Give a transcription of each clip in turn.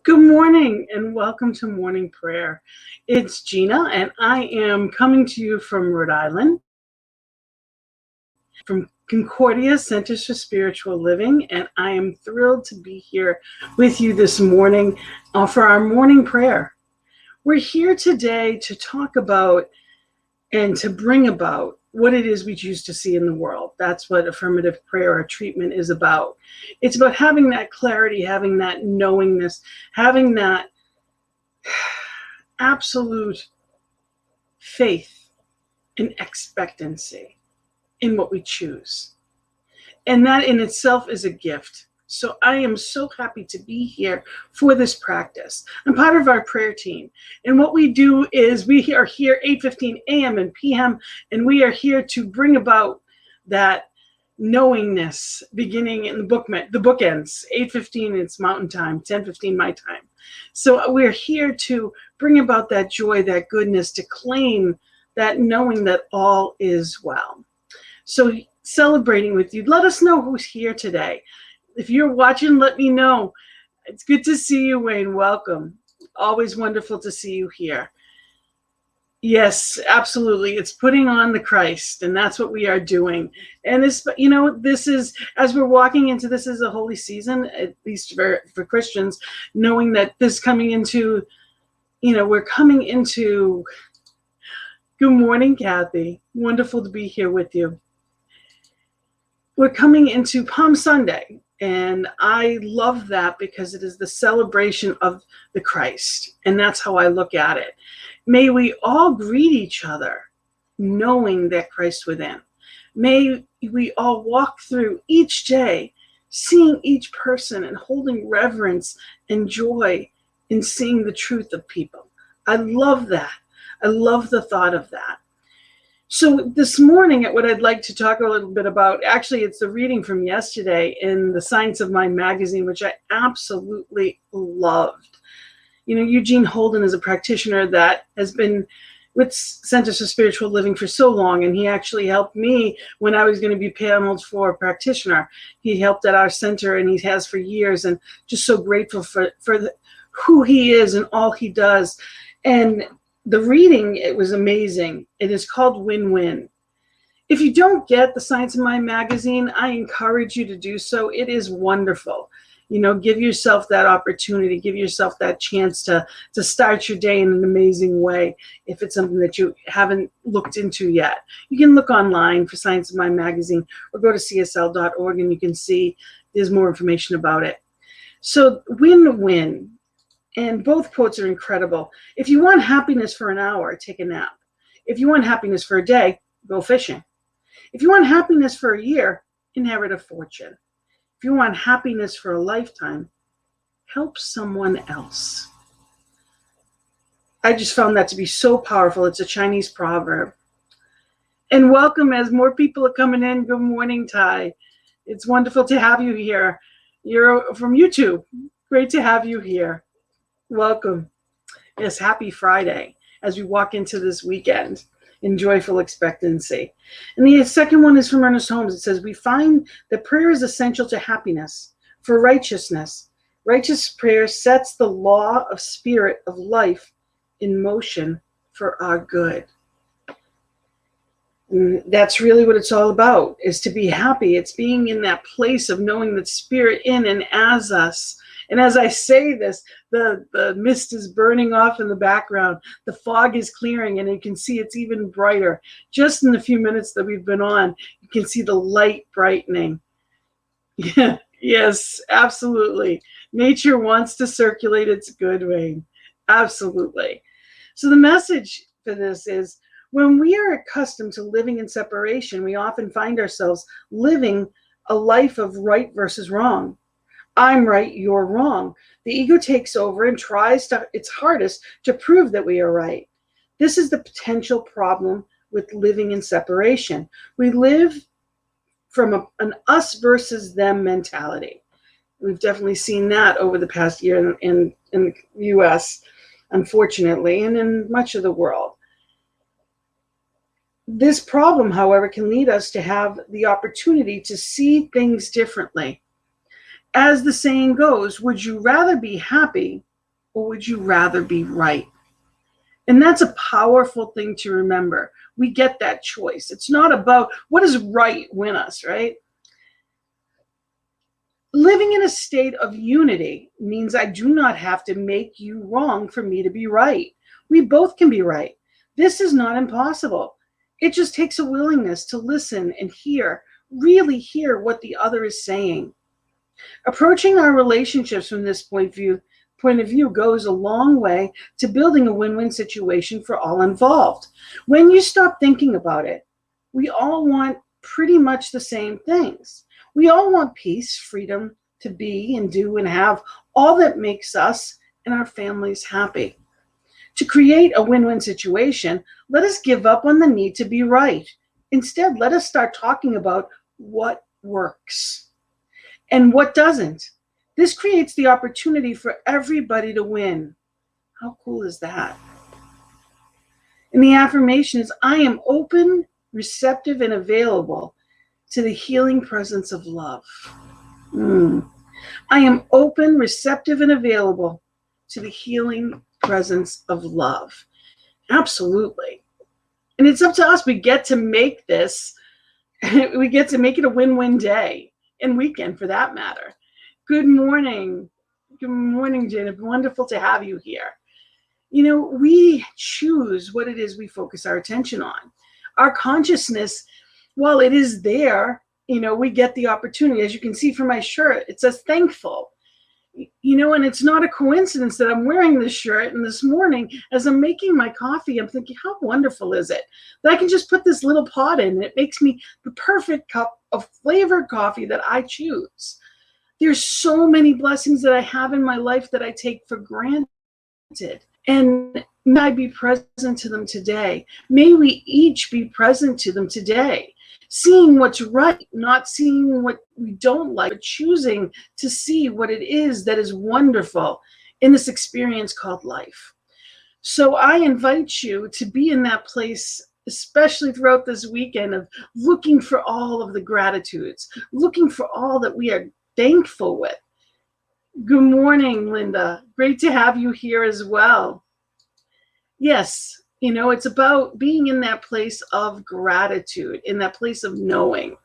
Good morning and welcome to morning prayer. It's Gina and I am coming to you from Rhode Island, from Concordia Centers for Spiritual Living, and I am thrilled to be here with you this morning for our morning prayer. We're here today to talk about and to bring about what it is we choose to see in the world. That's what affirmative prayer or treatment is about. It's about having that clarity, having that knowingness, having that absolute faith and expectancy in what we choose. And that in itself is a gift. So I am so happy to be here for this practice. I'm part of our prayer team. And what we do is we are here 8:15 a.m. and p.m. and we are here to bring about that knowingness beginning in the bookends. 8:15 it's mountain time, 10:15 my time. So we're here to bring about that joy, that goodness, to claim that knowing that all is well. So celebrating with you. Let us know who's here today. If you're watching, let me know. It's good to see you, Wayne. Welcome. Always wonderful to see you here. Yes, absolutely. It's putting on the Christ, and that's what we are doing. And this, this is, as we're walking into, this is a holy season, at least for Christians, knowing that this coming into, we're coming into, good morning, Kathy. Wonderful to be here with you. We're coming into Palm Sunday. And I love that because it is the celebration of the Christ. And that's how I look at it. May we all greet each other knowing that Christ within. May we all walk through each day, seeing each person and holding reverence and joy in seeing the truth of people. I love that. I love the thought of that. So this morning, what I'd like to talk a little bit about, actually, it's the reading from yesterday in the Science of Mind magazine, which I absolutely loved. Eugene Holden is a practitioner that has been with Centers for Spiritual Living for so long, and he actually helped me when I was going to be paneled for a practitioner. He helped at our center, and he has for years, and just so grateful for who he is and all he does. And the reading, it was amazing. It is called Win-Win. If you don't get the Science of Mind magazine, I encourage you to do so. It is wonderful. Give yourself that opportunity, give yourself that chance to start your day in an amazing way. If it's something that you haven't looked into yet, you can look online for Science of Mind magazine or go to csl.org and you can see there's more information about it. So win-win. And both quotes are incredible. If you want happiness for an hour, take a nap. If you want happiness for a day, go fishing. If you want happiness for a year, inherit a fortune. If you want happiness for a lifetime, help someone else. I just found that to be so powerful. It's a Chinese proverb. And welcome as more people are coming in. Good morning, Ty. It's wonderful to have you here. You're from YouTube. Great to have you here. Welcome. Yes, happy Friday as we walk into this weekend in joyful expectancy. And the second one is from Ernest Holmes. It says, we find that prayer is essential to happiness, for righteousness. Righteous prayer sets the law of spirit of life in motion for our good. And that's really what it's all about, is to be happy. It's being in that place of knowing that spirit in and as us. And as I say this, the mist is burning off in the background. The fog is clearing, and you can see it's even brighter. Just in the few minutes that we've been on, you can see the light brightening. Yeah, Yes, absolutely. Nature wants to circulate its good way. Absolutely. So the message for this is when we are accustomed to living in separation, we often find ourselves living a life of right versus wrong. I'm right, you're wrong. The ego takes over and tries its hardest to prove that we are right. This is the potential problem with living in separation. We live from an us versus them mentality. We've definitely seen that over the past year in the US, unfortunately, and in much of the world. This problem, however, can lead us to have the opportunity to see things differently. As the saying goes, would you rather be happy or would you rather be right? And that's a powerful thing to remember. We get that choice. It's not about what does right win us, right? Living in a state of unity means I do not have to make you wrong for me to be right. We both can be right. This is not impossible. It just takes a willingness to listen and hear, really hear what the other is saying. Approaching our relationships from this point of view goes a long way to building a win-win situation for all involved. When you stop thinking about it, we all want pretty much the same things. We all want peace, freedom to be and do and have all that makes us and our families happy. To create a win-win situation, let us give up on the need to be right. Instead, let us start talking about what works and what doesn't. This creates the opportunity for everybody to win. How cool is that? And the affirmation is, I am open, receptive, and available to the healing presence of love. I am open, receptive, and available to the healing presence of love. Absolutely. And it's up to us. We get to make this, we get to make it a win-win day and weekend for that matter. Good morning. Good morning, Gina. Wonderful to have you here. You know, we choose what it is we focus our attention on. Our consciousness, while it is there, you know, we get the opportunity. As you can see from my shirt, it says thankful. You know, and it's not a coincidence that I'm wearing this shirt. And this morning, as I'm making my coffee, I'm thinking, how wonderful is it that I can just put this little pot in and it makes me the perfect cup of flavored coffee that I choose. There's so many blessings that I have in my life that I take for granted. And may I be present to them today. May we each be present to them today. Seeing what's right, not seeing what we don't like, but choosing to see what it is that is wonderful in this experience called life. So I invite you to be in that place, especially throughout this weekend, of looking for all of the gratitudes, looking for all that we are thankful with. Good morning, Linda. Great to have you here as well. Yes, you know, it's about being in that place of gratitude, in that place of knowing.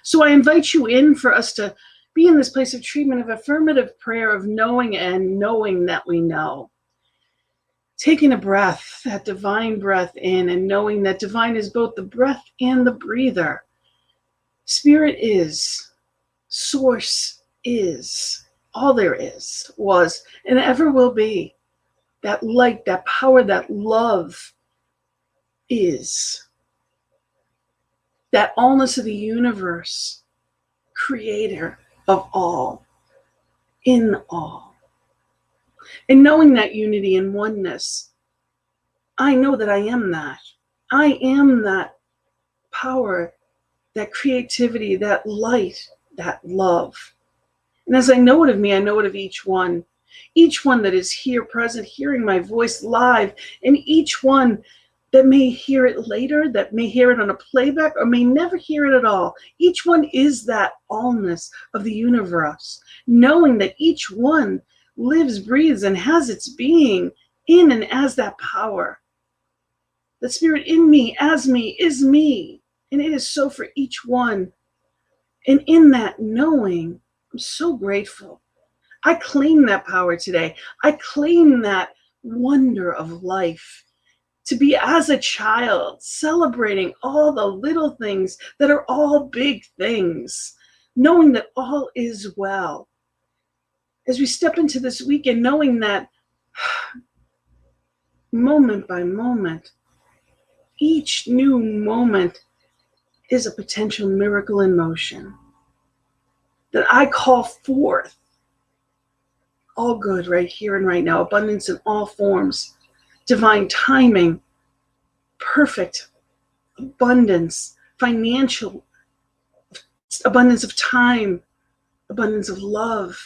So I invite you in for us to be in this place of treatment of affirmative prayer of knowing and knowing that we know. Taking a breath, that divine breath in, and knowing that divine is both the breath and the breather. Spirit is, source is, all there is, was, and ever will be. That light, that power, that love is. That allness of the universe, creator of all, in all. And knowing that unity and oneness, I know that I am that. I am that power, that creativity, that light, that love. And as I know it of me, I know it of each one that is here present, hearing my voice live, and each one that may hear it later, that may hear it on a playback, or may never hear it at all. Each one is that allness of the universe, knowing that each one lives, breathes, and has its being in and as that power. The spirit in me, as me, is me, and it is so for each one. And in that knowing, I'm so grateful. I claim that power today. I claim that wonder of life. To be as a child, celebrating all the little things that are all big things. knowing that all is well. As we step into this weekend, knowing that moment by moment, each new moment is a potential miracle in motion, that I call forth all good right here and right now, abundance in all forms, divine timing, perfect abundance, financial abundance of time, abundance of love,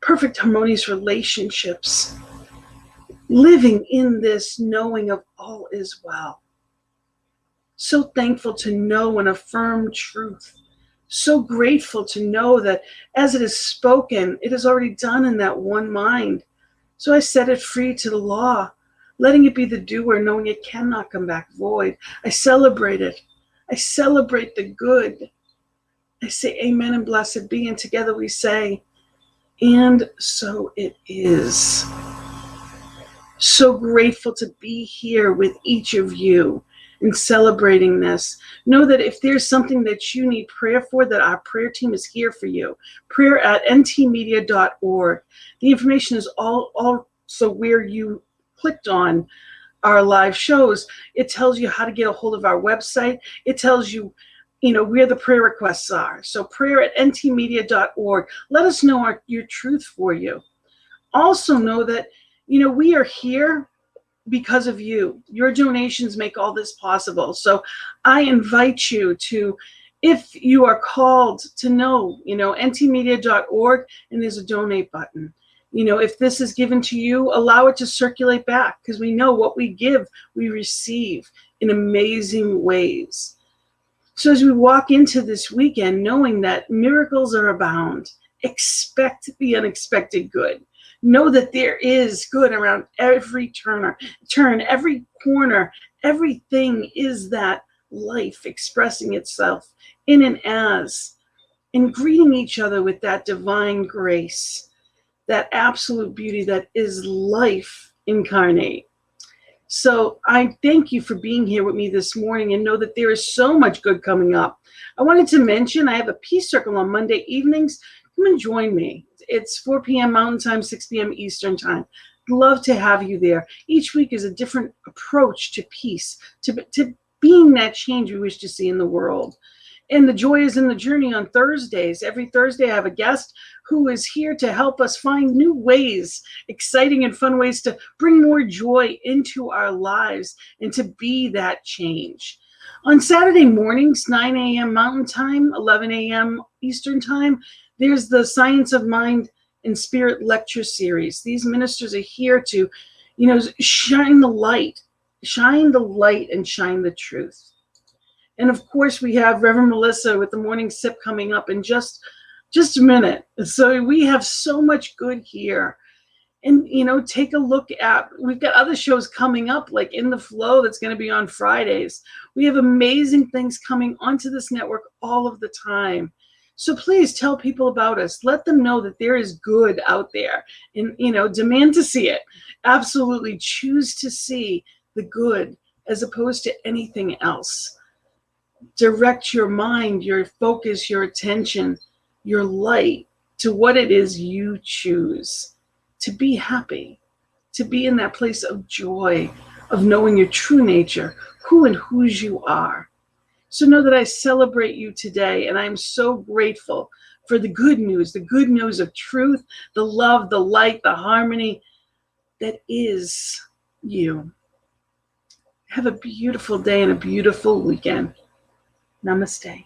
perfect harmonious relationships, living in this knowing of all is well. So thankful to know and affirm truth. So grateful to know that as it is spoken, it is already done in that one mind. So I set it free to the law, letting it be the doer, knowing it cannot come back void. I celebrate it. I celebrate the good. I say amen and blessed be, and together we say, and so it is. So grateful to be here with each of you and celebrating this. Know that if there's something that you need prayer for, that our prayer team is here for you. Prayer at ntmedia.org. The information is also where you clicked on our live shows. It tells you how to get a hold of our website. It tells you, where the prayer requests are. So prayer at ntmedia.org. Let us know your truth for you. Also know that, we are here because of you. Your donations make all this possible. So I invite you to, if you are called to know, ntmedia.org, and there's a donate button. If this is given to you, allow it to circulate back, because we know what we give, we receive in amazing ways. So as we walk into this weekend, knowing that miracles are abound, expect the unexpected good. Know that there is good around every turn, every corner. Everything is that life expressing itself in and as, and greeting each other with that divine grace, that absolute beauty that is life incarnate. So I thank you for being here with me this morning, and know that there is so much good coming up. I wanted to mention I have a Peace Circle on Monday evenings. Come and join me. It's 4 p.m. Mountain Time, 6 p.m. Eastern Time. Love to have you there. Each week is a different approach to peace, to being that change we wish to see in the world. And the joy is in the journey on Thursdays. Every Thursday I have a guest who is here to help us find new ways, exciting and fun ways to bring more joy into our lives and to be that change. On Saturday mornings, 9 a.m. Mountain Time, 11 a.m. Eastern Time, there's the Science of Mind and Spirit lecture series. These ministers are here to, shine the light and shine the truth. And of course, we have Reverend Melissa with the Morning Sip coming up in just a minute. So we have so much good here. And, take a look at, we've got other shows coming up, like In the Flow, that's going to be on Fridays. We have amazing things coming onto this network all of the time. So please tell people about us. Let them know that there is good out there, and, demand to see it. Absolutely choose to see the good as opposed to anything else. Direct your mind, your focus, your attention, your light to what it is you choose. To be happy, to be in that place of joy, of knowing your true nature, who and whose you are. So know that I celebrate you today, and I'm so grateful for the good news of truth, the love, the light, the harmony that is you. Have a beautiful day and a beautiful weekend. Namaste.